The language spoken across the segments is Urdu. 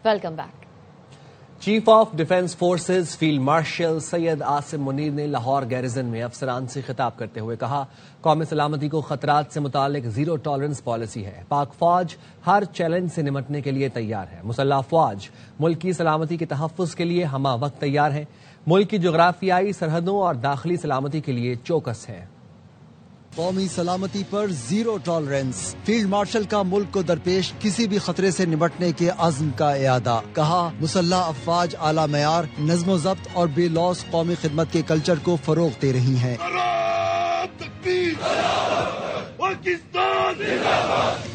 Welcome back. Chief of defence forces field marshal Syed Asim Munir نے لاہور گیریزن میں افسران سے خطاب کرتے ہوئے کہا، قومی سلامتی کو خطرات سے متعلق زیرو ٹالرنس پالیسی ہے۔ پاک فوج ہر چیلنج سے نمٹنے کے لیے تیار ہے۔ مسلح افواج ملک کی سلامتی کے تحفظ کے لیے ہمہ وقت تیار ہیں۔ ملک کی جغرافیائی سرحدوں اور داخلی سلامتی کے لیے چوکس ہیں۔ قومی سلامتی پر زیرو ٹالرنس، فیلڈ مارشل کا ملک کو درپیش کسی بھی خطرے سے نمٹنے کے عزم کا اعادہ۔ کہا، مسلح افواج اعلیٰ معیار، نظم و ضبط اور بے لوث قومی خدمت کے کلچر کو فروغ دے رہی ہیں۔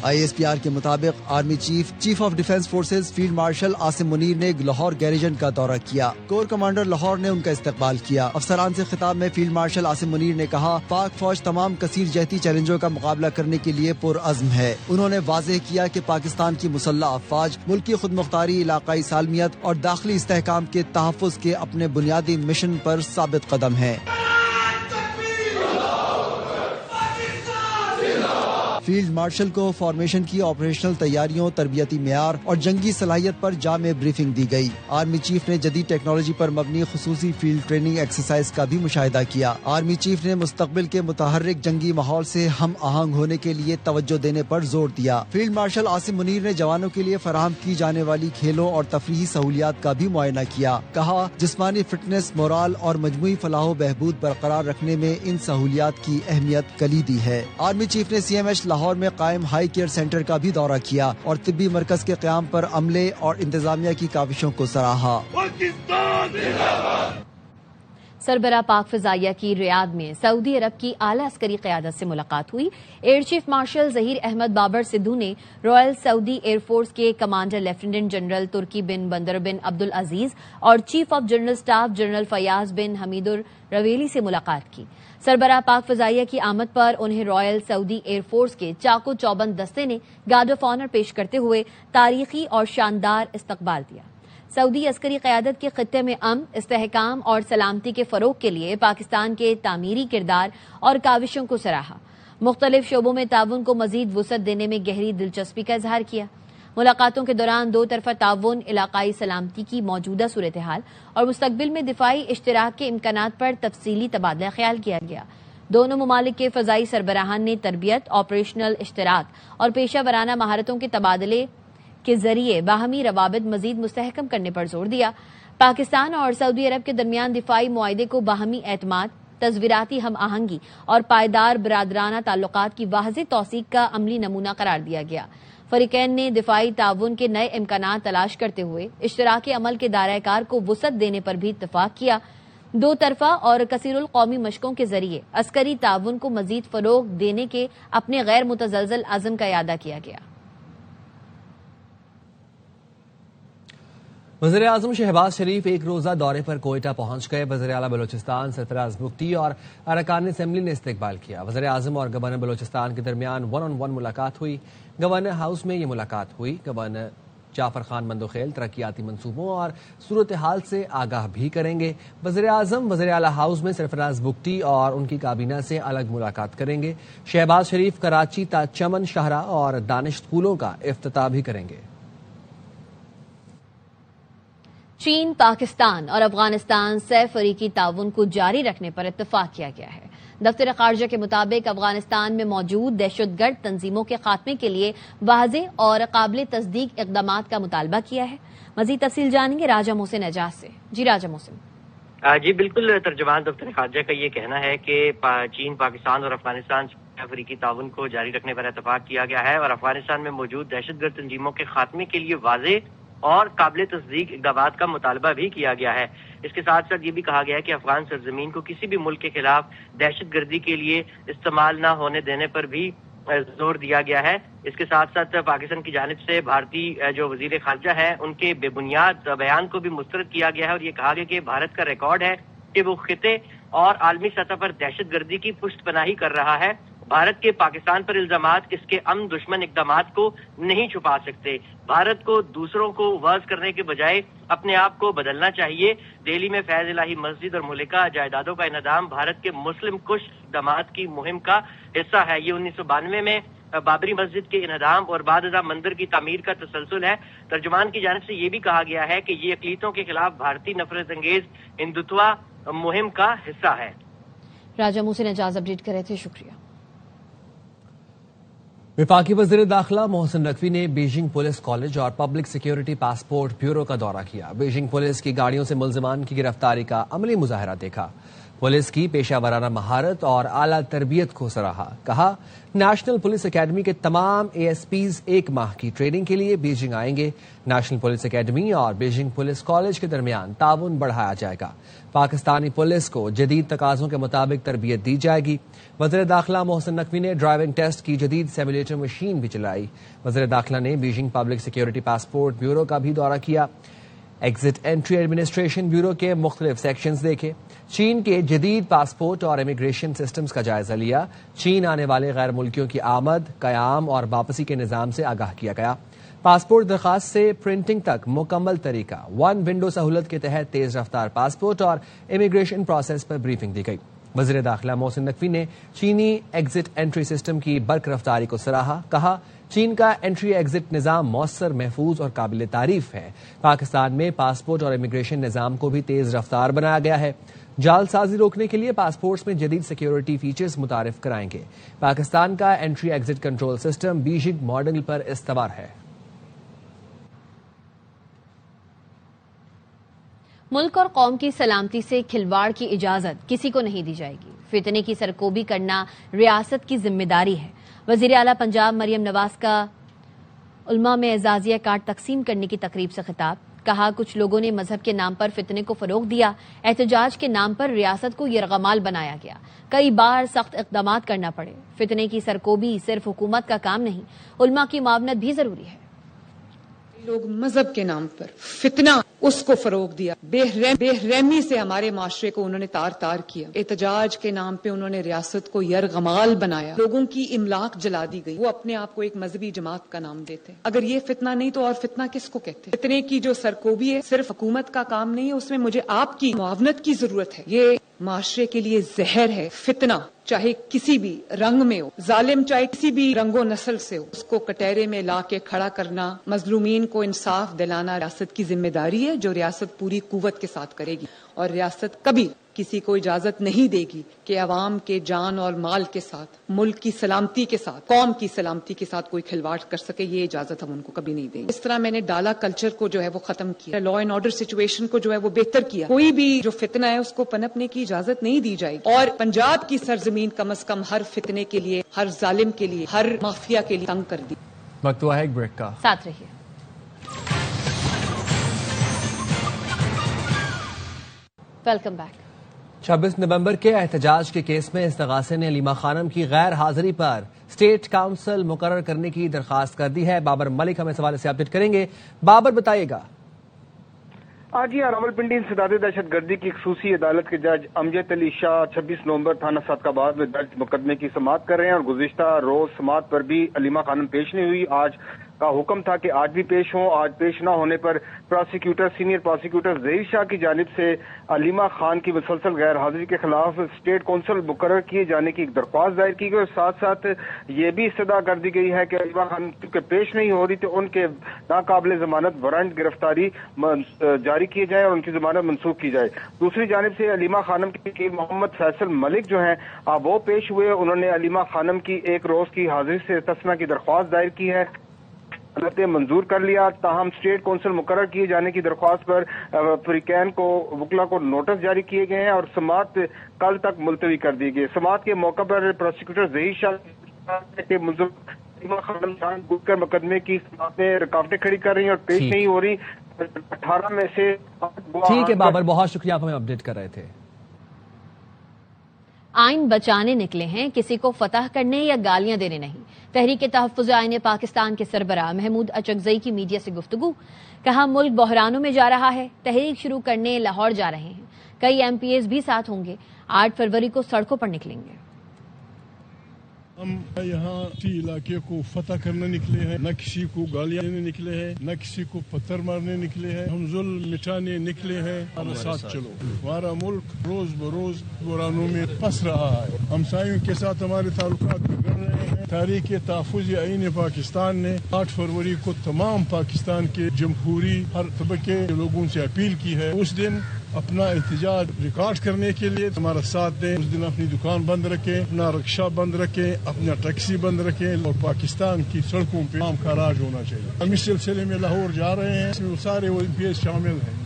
ISPR کے مطابق army chief of defence forces field martial Asim Munir نے لاہور گیریجن کا دورہ کیا۔ کور کمانڈر لاہور نے ان کا استقبال کیا۔ افسران سے خطاب میں فیلڈ مارشل عاصم منیر نے کہا، پاک فوج تمام کثیر جہتی چیلنجوں کا مقابلہ کرنے کے لیے پرعزم ہے۔ انہوں نے واضح کیا کہ پاکستان کی مسلح افواج ملکی خود مختاری، علاقائی سالمیت اور داخلی استحکام کے تحفظ کے اپنے بنیادی مشن پر ثابت قدم ہے۔ فیلڈ مارشل کو فارمیشن کی آپریشنل تیاریوں، تربیتی معیار اور جنگی صلاحیت پر جامع بریفنگ دی گئی۔ آرمی چیف نے جدید ٹیکنالوجی پر مبنی خصوصی فیلڈ ٹریننگ ایکسرسائز کا بھی مشاہدہ کیا۔ آرمی چیف نے مستقبل کے متحرک جنگی ماحول سے ہم آہنگ ہونے کے لیے توجہ دینے پر زور دیا۔ فیلڈ مارشل عاصم منیر نے جوانوں کے لیے فراہم کی جانے والی کھیلوں اور تفریحی سہولیات کا بھی معائنہ کیا۔ کہا، جسمانی فٹنس، مورال اور مجموعی فلاح و بہبود برقرار رکھنے میں ان سہولیات کی اہمیت کلیدی ہے۔ آرمی چیف نے CMH لاہور میں قائم ہائی کیئر سینٹر کا بھی دورہ کیا اور طبی مرکز کے قیام پر عملے اور انتظامیہ کی کاوشوں کو سراہا۔ سربراہ پاک فضائیہ کی ریاض میں سعودی عرب کی اعلیٰ عسکری قیادت سے ملاقات ہوئی۔ Air chief marshal Zaheer Ahmed Babar Sidhu نے رائل سعودی ایئر فورس کے commander lieutenant general Turki bin Bandar bin Abdulaziz اور chief of general staff general Fayyad bin Hamid Alruwaili سے ملاقات کی۔ سربراہ پاک فضائیہ کی آمد پر انہیں رائل سعودی ایئر فورس کے چاقو چوبند دستے نے گارڈ آف آنر پیش کرتے ہوئے تاریخی اور شاندار استقبال دیا۔ سعودی عسکری قیادت کے خطے میں امن، استحکام اور سلامتی کے فروغ کے لیے پاکستان کے تعمیری کردار اور کاوشوں کو سراہا۔ مختلف شعبوں میں تعاون کو مزید وسعت دینے میں گہری دلچسپی کا اظہار کیا۔ ملاقاتوں کے دوران دو طرفہ تعاون، علاقائی سلامتی کی موجودہ صورتحال اور مستقبل میں دفاعی اشتراک کے امکانات پر تفصیلی تبادلہ خیال کیا گیا۔ دونوں ممالک کے فضائی سربراہان نے تربیت، آپریشنل اشتراک اور پیشہ ورانہ مہارتوں کے تبادلے کے ذریعے باہمی روابط مزید مستحکم کرنے پر زور دیا۔ پاکستان اور سعودی عرب کے درمیان دفاعی معاہدے کو باہمی اعتماد، تصویراتی ہم آہنگی اور پائیدار برادرانہ تعلقات کی واضح توثیق کا عملی نمونہ قرار دیا گیا۔ فریقین نے دفاعی تعاون کے نئے امکانات تلاش کرتے ہوئے اشتراکی عمل کے دائرہ کار کو وسعت دینے پر بھی اتفاق کیا۔ دو طرفہ اور کثیر القومی مشقوں کے ذریعے عسکری تعاون کو مزید فروغ دینے کے اپنے غیر متزلزل عزم کا اعادہ کیا گیا۔ وزیر اعظم شہباز شریف ایک روزہ دورے پر کوئٹہ پہنچ گئے۔ وزیر اعلیٰ بلوچستان سرفراز بگٹی اور ارکان اسمبلی نے استقبال کیا۔ وزیر اعظم اور گورنر بلوچستان کے درمیان 1-on-1 ملاقات ہوئی۔ گورنر ہاؤس میں یہ ملاقات ہوئی۔ گورنر جعفر خان مندوخیل ترقیاتی منصوبوں اور صورتحال سے آگاہ بھی کریں گے۔ وزیر اعظم وزیر اعلیٰ ہاؤس میں سرفراز بگٹی اور ان کی کابینہ سے الگ ملاقات کریں گے۔ شہباز شریف کراچی تا چمن شاہراہ اور دانش اسکولوں کا افتتاح بھی کریں گے۔ چین، پاکستان اور افغانستان سے فریقی تعاون کو جاری رکھنے پر اتفاق کیا گیا ہے۔ دفتر خارجہ کے مطابق افغانستان میں موجود دہشت گرد تنظیموں کے خاتمے کے لیے واضح اور قابل تصدیق اقدامات کا مطالبہ کیا ہے۔ مزید تفصیل جانیں گے راجہ محسن اعجاز سے۔ جی راجہ محسن۔ جی بالکل، ترجمان دفتر خارجہ کا یہ کہنا ہے کہ چین، پاکستان اور افغانستان سے افریقی تعاون کو جاری رکھنے پر اتفاق کیا گیا ہے اور افغانستان میں موجود دہشت گرد تنظیموں کے خاتمے کے لیے واضح اور قابل تصدیق اقدامات کا مطالبہ بھی کیا گیا ہے۔ اس کے ساتھ ساتھ یہ بھی کہا گیا ہے کہ افغان سرزمین کو کسی بھی ملک کے خلاف دہشت گردی کے لیے استعمال نہ ہونے دینے پر بھی زور دیا گیا ہے۔ اس کے ساتھ ساتھ پاکستان کی جانب سے بھارتی جو وزیر خارجہ ہیں ان کے بے بنیاد بیان کو بھی مسترد کیا گیا ہے اور یہ کہا گیا کہ بھارت کا ریکارڈ ہے کہ وہ خطے اور عالمی سطح پر دہشت گردی کی پشت پناہی کر رہا ہے۔ بھارت کے پاکستان پر الزامات اس کے امن دشمن اقدامات کو نہیں چھپا سکتے۔ بھارت کو دوسروں کو واز کرنے کے بجائے اپنے آپ کو بدلنا چاہیے۔ دہلی میں فیض الہی مسجد اور ملکہ جائیدادوں کا انہدام بھارت کے مسلم کش اقدامات کی مہم کا حصہ ہے۔ یہ 1992 میں بابری مسجد کے انہدام اور بعد ازاں مندر کی تعمیر کا تسلسل ہے۔ ترجمان کی جانب سے یہ بھی کہا گیا ہے کہ یہ اقلیتوں کے خلاف بھارتی نفرت انگیز ہندوتوا مہم کا حصہ ہے۔ راجہ محسن اعجاز اپڈیٹ کر رہے تھے، شکریہ۔ وفاقی وزیر داخلہ محسن نقوی نے بیجنگ پولیس کالج اور پبلک سیکیورٹی پاسپورٹ بیورو کا دورہ کیا۔ بیجنگ پولیس کی گاڑیوں سے ملزمان کی گرفتاری کا عملی مظاہرہ دیکھا۔ پولیس کی پیشہ ورانہ مہارت اور اعلیٰ تربیت کو سراہا۔ کہا نیشنل پولیس اکیڈمی کے تمام ASPs 1 ماہ کی ٹریننگ کے لیے بیجنگ آئیں گے۔ نیشنل پولیس اکیڈمی اور بیجنگ پولیس کالج کے درمیان تعاون بڑھایا جائے گا۔ پاکستانی پولیس کو جدید تقاضوں کے مطابق تربیت دی جائے گی۔ وزیر داخلہ محسن نقوی نے ڈرائیونگ ٹیسٹ کی جدید سیمولیٹر مشین بھی چلائی۔ وزیر داخلہ نے Beijing public security passport bureau کا بھی دورہ کیا۔ ایگزٹ انٹری ایڈمنسٹریشن بیورو کے مختلف سیکشنز دیکھے۔ چین کے جدید پاسپورٹ اور امیگریشن سسٹمز کا جائزہ لیا۔ چین آنے والے غیر ملکیوں کی آمد، قیام اور واپسی کے نظام سے آگاہ کیا گیا۔ پاسپورٹ درخواست سے پرنٹنگ تک مکمل طریقہ 1 ونڈو سہولت کے تحت تیز رفتار پاسپورٹ اور امیگریشن پروسیس پر بریفنگ دی گئی۔ وزیر داخلہ محسن نقوی نے چینی ایگزٹ انٹری سسٹم کی برق رفتاری کو سراہا۔ کہا چین کا انٹری ایگزٹ نظام مؤثر، محفوظ اور قابل تعریف ہے۔ پاکستان میں پاسپورٹ اور امیگریشن نظام کو بھی تیز رفتار بنایا گیا ہے۔ جعل سازی روکنے کے لیے پاسپورٹس میں جدید سیکیورٹی فیچرز متعارف کرائیں گے۔ پاکستان کا entry exit control system Beijing model پر استوار ہے۔ ملک اور قوم کی سلامتی سے کھلواڑ کی اجازت کسی کو نہیں دی جائے گی۔ فتنے کی سرکوبی کرنا ریاست کی ذمہ داری ہے۔ وزیر اعلیٰ پنجاب مریم نواز کا علماء میں اعزازیہ کارڈ تقسیم کرنے کی تقریب سے خطاب۔ کہا کچھ لوگوں نے مذہب کے نام پر فتنے کو فروغ دیا۔ احتجاج کے نام پر ریاست کو یرغمال بنایا گیا۔ کئی بار سخت اقدامات کرنا پڑے۔ فتنے کی سرکوبی صرف حکومت کا کام نہیں، علماء کی معاونت بھی ضروری ہے۔ لوگ مذہب کے نام پر فتنہ اس کو فروغ دیا، بے رحمی سے ہمارے معاشرے کو انہوں نے تار تار کیا۔ احتجاج کے نام پہ انہوں نے ریاست کو یرغمال بنایا، لوگوں کی املاک جلا دی گئی۔ وہ اپنے آپ کو ایک مذہبی جماعت کا نام دیتے۔ اگر یہ فتنہ نہیں تو اور فتنہ کس کو کہتے؟ فتنے کی جو سرکوبی ہے صرف حکومت کا کام نہیں ہے، اس میں مجھے آپ کی معاونت کی ضرورت ہے۔ یہ معاشرے کے لیے زہر ہے۔ فتنہ چاہے کسی بھی رنگ میں ہو، ظالم چاہے کسی بھی رنگ و نسل سے ہو، اس کو کٹہرے میں لا کے کھڑا کرنا، مظلومین کو انصاف دلانا ریاست کی ذمہ داری ہے، جو ریاست پوری قوت کے ساتھ کرے گی۔ اور ریاست کبھی کسی کو اجازت نہیں دے گی کہ عوام کے جان اور مال کے ساتھ، ملک کی سلامتی کے ساتھ، قوم کی سلامتی کے ساتھ کوئی کھلواڑ کر سکے۔ یہ اجازت ہم ان کو کبھی نہیں دیں گے۔ اس طرح میں نے ڈالا کلچر کو جو ہے وہ ختم کیا، لا اینڈ آرڈر سچویشن کو جو ہے وہ بہتر کیا۔ کوئی بھی جو فتنہ ہے اس کو پنپنے کی اجازت نہیں دی جائے گی، اور پنجاب کی سرزمین کم از کم ہر فتنے کے لیے، ہر ظالم کے لیے، ہر مافیا کے لیے تنگ کر دی۔ وقت ہوا ہے ایک بریک کا، ساتھ رہیے۔ 26 نومبر کے احتجاج کے کیس میں استغاثے نے علیمہ خانم کی غیر حاضری پر اسٹیٹ کاؤنسل مقرر کرنے کی درخواست کر دی ہے۔ بابر ملک ہمیں اس حوالے سے اپڈیٹ کریں گے۔ بابر بتائیے گا۔ جی ہاں، راولپنڈی انسداد دہشت گردی کی خصوصی عدالت کے جج امجد علی شاہ 26 نومبر تھانہ صادق آباد میں درج مقدمے کی سماعت کر رہے ہیں، اور گزشتہ روز سماعت پر بھی علیمہ خانم پیش نہیں ہوئی۔ آج کا حکم تھا کہ آج بھی پیش ہوں۔ آج پیش نہ ہونے پر سینئر پروسیکیوٹر ظہیر شاہ کی جانب سے علیمہ خان کی مسلسل غیر حاضری کے خلاف اسٹیٹ کونسل مقرر کیے جانے کی ایک درخواست دائر کی گئی، اور ساتھ ساتھ یہ بھی استدعا کر دی گئی ہے کہ علیمہ خان کیونکہ پیش نہیں ہو رہی تو ان کے ناقابل ضمانت وارنٹ گرفتاری جاری کیے جائیں اور ان کی ضمانت منسوخ کی جائے۔ دوسری جانب سے علیمہ خانم کے وکیل محمد فیصل ملک جو ہیں وہ پیش ہوئے۔ انہوں نے علیمہ خانم کی ایک روز کی حاضری سے تسمہ کی درخواست دائر کی ہے، عدالت نے منظور کر لیا۔ تاہم اسٹیٹ کونسل مقرر کیے جانے کی درخواست پر فریقین کو وکلا کو نوٹس جاری کیے گئے ہیں اور سماعت کل تک ملتوی کر دی گئی۔ سماعت کے موقع پر پروسیکیوٹر ظہیر شاہ کے علیمہ خانم جان بوجھ کر مقدمے کی سماعت میں رکاوٹیں کھڑی کر رہی ہیں اور پیش نہیں ہو رہی۔ 18 میں سے ٹھیک ہے بابر، بہت شکریہ، آپ ہمیں اپڈیٹ کر رہے تھے۔ آئین بچانے نکلے ہیں، کسی کو فتح کرنے یا گالیاں دینے نہیں۔ تحریک تحفظ آئین پاکستان کے سربراہ محمود اچکزئی کی میڈیا سے گفتگو۔ کہا ملک بحرانوں میں جا رہا ہے، تحریک شروع کرنے لاہور جا رہے ہیں، کئی MPs بھی ساتھ ہوں گے، 8 فروری کو سڑکوں پر نکلیں گے۔ ہم یہاں اسی علاقے کو فتح کرنے نکلے ہیں، نہ کسی کو گالیاں دینے نکلے ہیں، نہ کسی کو پتھر مارنے نکلے ہیں، ہم ظلم مٹانے نکلے ہیں۔ ہمارے ساتھ چلو، ہمارا ملک روز بروز بحرانوں میں پھنس رہا ہے، ہمسایوں کے ساتھ ہمارے تعلقات بگڑ رہے ہیں، تحریک تحفظ آئین پاکستان نے 8 فروری کو تمام پاکستان کے جمہوری ہر طبقے کے لوگوں سے اپیل کی ہے اس دن اپنا احتجاج ریکارڈ کرنے کے لیے ہمارا ساتھ دیں. اس دن اپنی دکان بند رکھیں, اپنا رکشہ بند رکھیں, اپنا ٹیکسی بند رکھیں اور پاکستان کی سڑکوں پہ عام کا راج ہونا چاہیے. ہم اس سلسلے میں لاہور جا رہے ہیں, اس میں سارے MP شامل ہیں.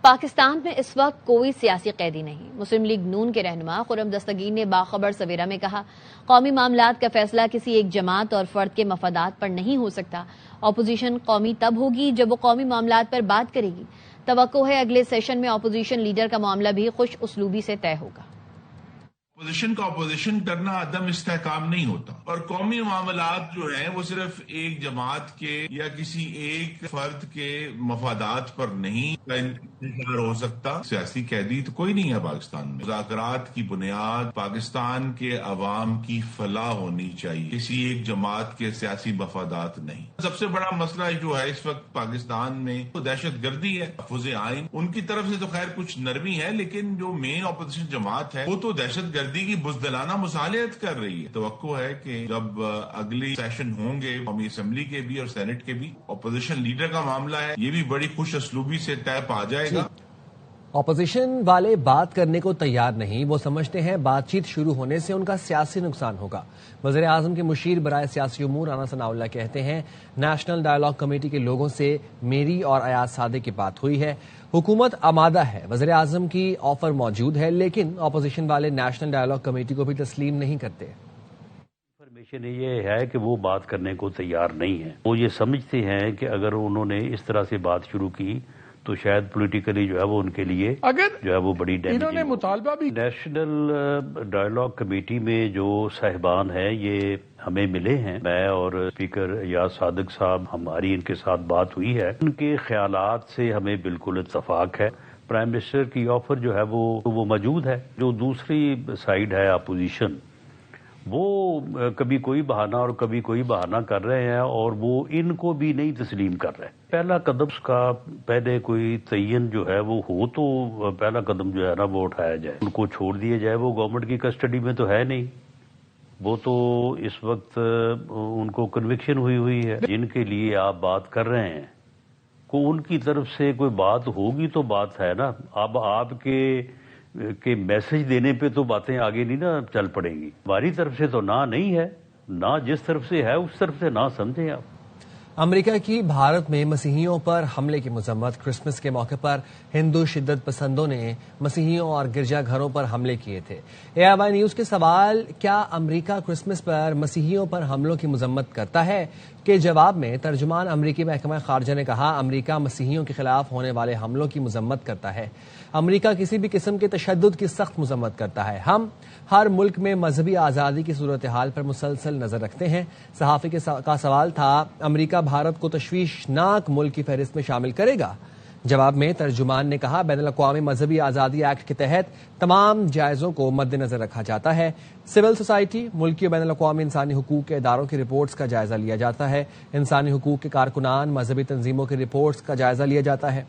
پاکستان میں اس وقت کوئی سیاسی قیدی نہیں. مسلم لیگ نون کے رہنما خرم دستگیر نے باخبر سویرا میں کہا, قومی معاملات کا فیصلہ کسی ایک جماعت اور فرد کے مفادات پر نہیں ہو سکتا. اپوزیشن قومی تب ہوگی جب وہ قومی معاملات پر بات کرے گی. توقع ہے اگلے سیشن میں اپوزیشن لیڈر کا معاملہ بھی خوش اسلوبی سے طے ہوگا. اپوزیشن کا اپوزیشن کرنا عدم استحکام نہیں ہوتا, اور قومی معاملات جو ہیں وہ صرف ایک جماعت کے یا کسی ایک فرد کے مفادات پر نہیں انحصار ہو سکتا. سیاسی قیدی تو کوئی نہیں ہے پاکستان میں. مذاکرات کی بنیاد پاکستان کے عوام کی فلاح ہونی چاہیے, کسی ایک جماعت کے سیاسی مفادات نہیں. سب سے بڑا مسئلہ جو ہے اس وقت پاکستان میں وہ دہشت گردی ہے. تحفظ آئین ان کی طرف سے تو خیر کچھ نرمی ہے, لیکن جو مین اپوزیشن جماعت ہے وہ تو دہشت گردی کی بزدلانہ مصالحت کر رہی ہے. توقع ہے کہ جب اگلی سیشن ہوں گے قومی اسمبلی کے بھی اور سینٹ کے بھی, اپوزیشن لیڈر کا معاملہ ہے یہ بھی بڑی خوش اسلوبی سے طے پا جائے گا. اپوزیشن والے بات کرنے کو تیار نہیں. وہ سمجھتے ہیں بات چیت شروع ہونے سے ان کا سیاسی نقصان ہوگا. وزیر اعظم کے مشیر برائے سیاسی امور رانا ثناءاللہ کہتے ہیں, نیشنل ڈائیلاگ کمیٹی کے لوگوں سے میری اور ایاز صادق کی بات ہوئی ہے. حکومت آمادہ ہے, وزیر اعظم کی آفر موجود ہے, لیکن اپوزیشن والے نیشنل ڈائیلاگ کمیٹی کو بھی تسلیم نہیں کرتے. انفارمیشن یہ ہے کہ وہ بات کرنے کو تیار نہیں ہے. وہ یہ سمجھتے ہیں کہ اگر انہوں نے اس طرح سے بات شروع کی تو شاید پولیٹیکلی جو ہے وہ ان کے لیے جو ہے وہ بڑی انہوں نے مطالبہ بھی. نیشنل ڈائیلاگ کمیٹی میں جو صاحبان ہیں یہ ہمیں ملے ہیں, میں اور اسپیکر ایاز صادق صاحب, ہماری ان کے ساتھ بات ہوئی ہے. ان کے خیالات سے ہمیں بالکل اتفاق ہے. پرائم منسٹر کی آفر جو ہے وہ موجود ہے. جو دوسری سائیڈ ہے اپوزیشن, وہ کبھی کوئی بہانہ اور کبھی کوئی بہانہ کر رہے ہیں اور وہ ان کو بھی نہیں تسلیم کر رہے. پہلا قدم کا پہلے کوئی تعین جو ہے وہ ہو تو پہلا قدم جو ہے نا وہ اٹھایا جائے, ان کو چھوڑ دیا جائے. وہ گورنمنٹ کی کسٹڈی میں تو ہے نہیں, وہ تو اس وقت ان کو کنوکشن ہوئی ہے. جن کے لیے آپ بات کر رہے ہیں کو ان کی طرف سے کوئی بات ہوگی تو بات ہے نا. اب آپ کے میسج دینے پہ تو باتیں آگے نہیں نا چل پڑیں گی. ہماری طرف سے تو نہ نہیں ہے, نہ جس طرف سے ہے اس طرف سے نہ سمجھیں آپ. امریکہ کی بھارت میں مسیحیوں پر حملے کی مذمت. کرسمس کے موقع پر ہندو شدت پسندوں نے مسیحیوں اور گرجا گھروں پر حملے کیے تھے. AIY نیوز کے سوال, کیا امریکہ کرسمس پر مسیحیوں پر حملوں کی مذمت کرتا ہے, کے جواب میں ترجمان امریکی محکمہ خارجہ نے کہا, امریکہ مسیحیوں کے خلاف ہونے والے حملوں کی مذمت کرتا ہے. امریکہ کسی بھی قسم کے تشدد کی سخت مذمت کرتا ہے. ہم ہر ملک میں مذہبی آزادی کی صورتحال پر مسلسل نظر رکھتے ہیں. صحافی کا سوال تھا, امریکہ بھارت کو تشویشناک ملک کی فہرست میں شامل کرے گا؟ جواب میں ترجمان نے کہا, بین الاقوامی مذہبی آزادی ایکٹ کے تحت تمام جائزوں کو مد نظر رکھا جاتا ہے. سول سوسائٹی, ملکی اور بین الاقوامی انسانی حقوق کے اداروں کی رپورٹس کا جائزہ لیا جاتا ہے. انسانی حقوق کے کارکنان, مذہبی تنظیموں کی رپورٹس کا جائزہ لیا جاتا ہے.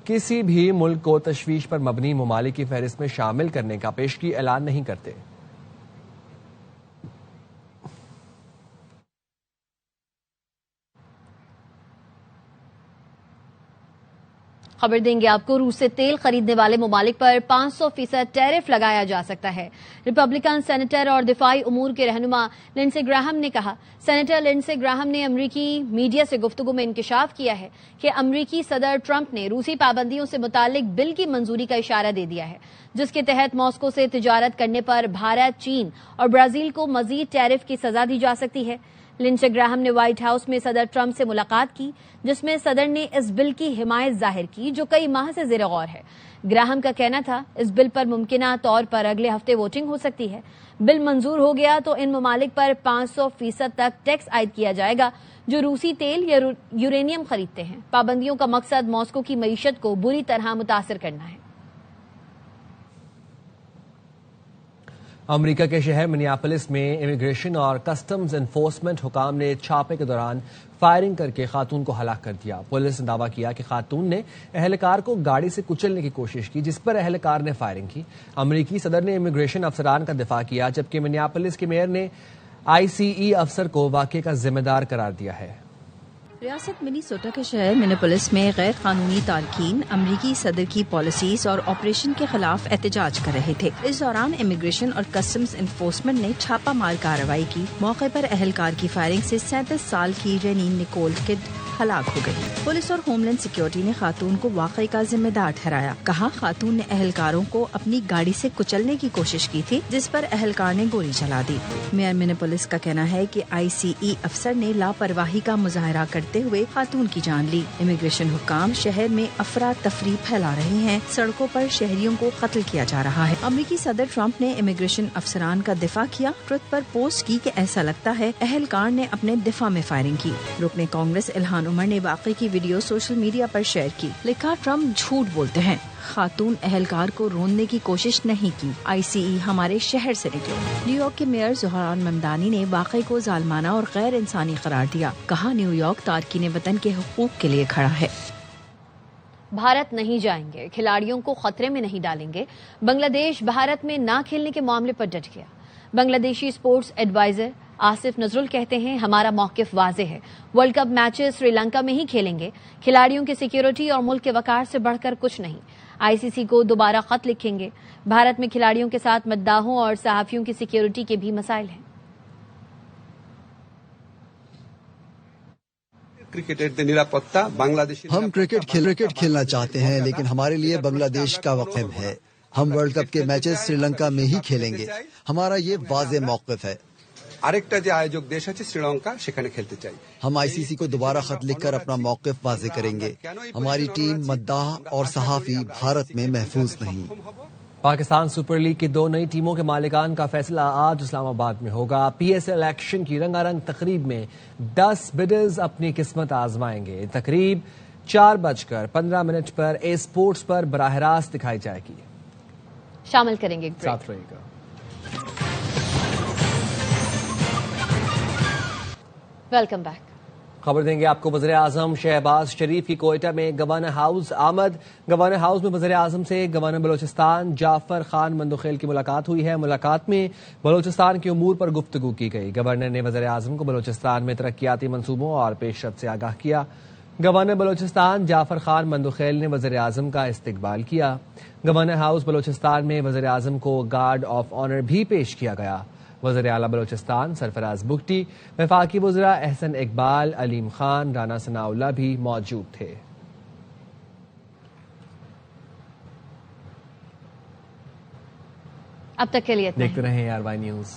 کسی بھی ملک کو تشویش پر مبنی ممالک کی فہرست میں شامل کرنے کا پیشگی اعلان نہیں کرتے. خبر دیں گے آپ کو, روس سے تیل خریدنے والے ممالک پر 500% ٹیرف لگایا جا سکتا ہے. ریپبلکن سینیٹر اور دفاعی امور کے رہنما لنڈسے گراہم نے کہا. سینیٹر لنڈسے گراہم نے امریکی میڈیا سے گفتگو میں انکشاف کیا ہے کہ امریکی صدر ٹرمپ نے روسی پابندیوں سے متعلق بل کی منظوری کا اشارہ دے دیا ہے, جس کے تحت ماسکو سے تجارت کرنے پر بھارت, چین اور برازیل کو مزید ٹیرف کی سزا دی جا سکتی ہے. لنڈسے گراہم نے وائٹ ہاؤس میں صدر ٹرمپ سے ملاقات کی, جس میں صدر نے اس بل کی حمایت ظاہر کی جو کئی ماہ سے زیر غور ہے. گراہم کا کہنا تھا, اس بل پر ممکنہ طور پر اگلے ہفتے ووٹنگ ہو سکتی ہے. بل منظور ہو گیا تو ان ممالک پر 500% تک ٹیکس عائد کیا جائے گا جو روسی تیل یا یورینیم خریدتے ہیں. پابندیوں کا مقصد ماسکو کی معیشت کو بری طرح متاثر کرنا ہے. امریکہ کے شہر منیاپولس میں امیگریشن اور کسٹمز انفورسمنٹ حکام نے چھاپے کے دوران فائرنگ کر کے خاتون کو ہلاک کر دیا. پولیس نے دعویٰ کیا کہ خاتون نے اہلکار کو گاڑی سے کچلنے کی کوشش کی, جس پر اہلکار نے فائرنگ کی. امریکی صدر نے امیگریشن افسران کا دفاع کیا, جبکہ منیاپولس کے میئر نے ICE افسر کو واقعے کا ذمہ دار قرار دیا ہے۔ ریاست منیسوٹا کے شہر منیاپولس میں غیر قانونی تارکین امریکی صدر کی پالیسیز اور آپریشن کے خلاف احتجاج کر رہے تھے۔ اس دوران امیگریشن اور کسٹمز انفورسمنٹ نے چھاپہ مار کارروائی کی۔ موقع پر اہلکار کی فائرنگ سے 37 سال کی رینین نکول کڈ ہلاک ہو گئی۔ پولیس اور ہوم لینڈ سیکیورٹی نے خاتون کو واقعے کا ذمہ دار ٹھہرایا۔ کہا خاتون نے اہلکاروں کو اپنی گاڑی سے کچلنے کی کوشش کی تھی، جس پر اہلکار نے گولی چلا دی۔ میئر منیاپولس کا کہنا ہے کہ ICE افسر نے لاپرواہی کا مظاہرہ کرتے ہوئے خاتون کی جان لی۔ امیگریشن حکام شہر میں افراتفری پھیلا رہے ہیں، سڑکوں پر شہریوں کو قتل کیا جا رہا ہے۔ امریکی صدر ٹرمپ نے امیگریشن افسران کا دفاع کیا، ٹویٹ پر پوسٹ کی کہ ایسا لگتا ہے اہلکار نے اپنے دفاع میں فائرنگ کی۔ رکن کانگریس الہان عمر نے واقعے کی ویڈیو سوشل میڈیا پر شیئر کی۔ لکھا ٹرمپ جھوٹ بولتے ہیں، خاتون اہلکار کو روندنے کی کوشش نہیں کی۔ ICE ہمارے شہر سے نکلو۔ نیو یارک کے میئر زہران ممدانی نے واقعے کو ظالمانہ اور غیر انسانی قرار دیا۔ کہا نیو یارک تارکین وطن کے حقوق کے لیے کھڑا ہے۔ بھارت نہیں جائیں گے، کھلاڑیوں کو خطرے میں نہیں ڈالیں گے۔ بنگلہ دیش بھارت میں نہ کھیلنے کے معاملے پر ڈٹ گیا۔ بنگلہ دیشی اسپورٹس ایڈوائزر آصف نظرل کہتے ہیں ہمارا موقف واضح ہے، world cup matches Sri Lanka میں ہی کھیلیں گے، کھلاڑیوں کی سیکیورٹی اور ملک کے وقار سے بڑھ کر کچھ نہیں۔ ICC کو دوبارہ خط لکھیں گے۔ بھارت میں کھلاڑیوں کے ساتھ مداحوں اور صحافیوں کی سیکیورٹی کے بھی مسائل ہیں۔ ہم کرکٹ کھیلنا چاہتے ہیں، لیکن ہمارے لیے بنگلہ دیش کا وقت اہم ہے۔ ہم ورلڈ کپ کے میچز سری لنکا میں ہی کھیلیں گے، ہمارا یہ واضح موقف ہے۔ ہم ICC کو دوبارہ خط لکھ کر اپنا موقف واضح کریں گے۔ ہماری ٹیم، مداح اور صحافی بھارت میں محفوظ نہیں۔ پاکستان سپر لیگ کی 2 نئی ٹیموں کے مالکان کا فیصلہ آج اسلام آباد میں ہوگا۔ PSL ایکشن کی رنگا رنگ تقریب میں 10 بڈرز اپنی قسمت آزمائیں گے۔ تقریب 4:15 پر اے اسپورٹس پر براہ راست دکھائی جائے گی۔ شامل کریں گے ساتھ رہے گا۔ Welcome back. خبر دیں گے آپ کو وزیر اعظم شہباز شریف کی کوئٹہ میں گورنر ہاؤس آمد۔ گورنر ہاؤس میں وزیر اعظم سے گورنر بلوچستان جعفر خان مندوخیل کی ملاقات ہوئی ہے۔ ملاقات میں بلوچستان کے امور پر گفتگو کی گئی۔ گورنر نے وزیر اعظم کو بلوچستان میں ترقیاتی منصوبوں اور پیش رفت سے آگاہ کیا۔ گورنر بلوچستان جعفر خان مندوخیل نے وزیر اعظم کا استقبال کیا۔ گورنر ہاؤس بلوچستان میں وزیر اعظم کو گارڈ آف آنر بھی پیش کیا گیا۔ وزیر اعلیٰ بلوچستان سرفراز بگٹی، وفاقی وزراء احسن اقبال، علیم خان، رانا ثناء اللہ بھی موجود تھے۔ اب تک کے لیے دیکھتے رہیں ARY نیوز۔